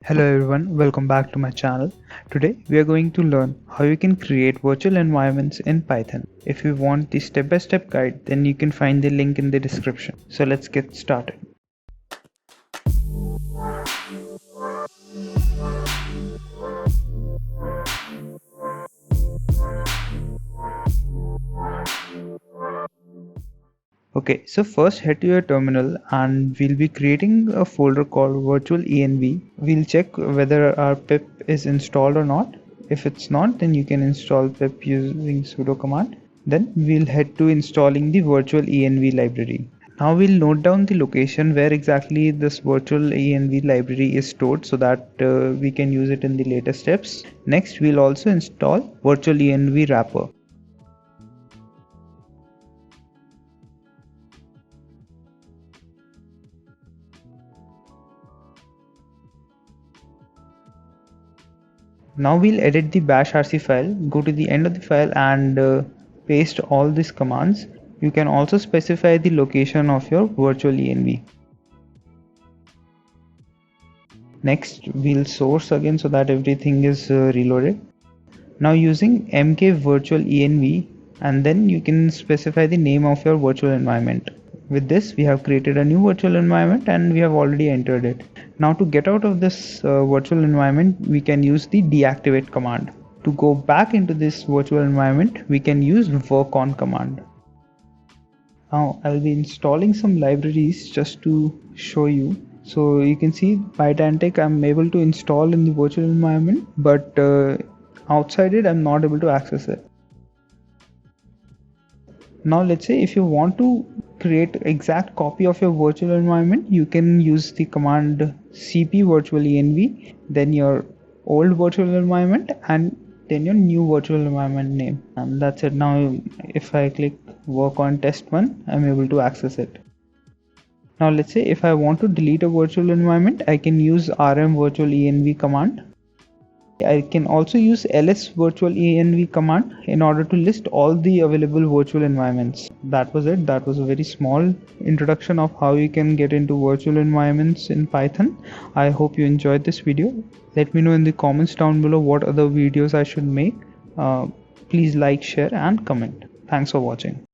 Hello everyone, welcome back to my channel. Today we are going to learn how you can create virtual environments in Python. If you want the step-by-step guide, then you can find the link in the description. So let's get started. Okay, so first head to your terminal and we'll be creating a folder called virtualenv. We'll check whether our pip is installed or not. If it's not, then you can install pip using sudo command. Then we'll head to installing the virtualenv library. Now we'll note down the location where exactly this virtualenv library is stored so that we can use it in the later steps. Next, we'll also install virtualenv wrapper. Now we'll edit the bash rc file, go to the end of the file and paste all these commands. You can also specify the location of your virtualenv. Next we'll source again so that everything is reloaded. Now using mk virtualenv, and then you can specify the name of your virtual environment. With this we have created a new virtual environment and we have already entered it. Now to get out of this virtual environment, we can use the deactivate command. To go back into this virtual environment, we can use work on command. Now I'll be installing some libraries just to show you. So you can see Pydantic I'm able to install in the virtual environment, but outside it I'm not able to access it. Now let's say if you want to create exact copy of your virtual environment, you can use the command cp virtualenv, then your old virtual environment and then your new virtual environment name, and that's it. Now if I click work on test1, I'm able to access it. Now let's say if I want to delete a virtual environment, I can use rm virtualenv command. I can also use ls virtualenv command in order to list all the available virtual environments. That was it. That was a very small introduction of how you can get into virtual environments in Python. I hope you enjoyed this video. Let me know in the comments down below what other videos I should make. Please like, share and comment. Thanks for watching.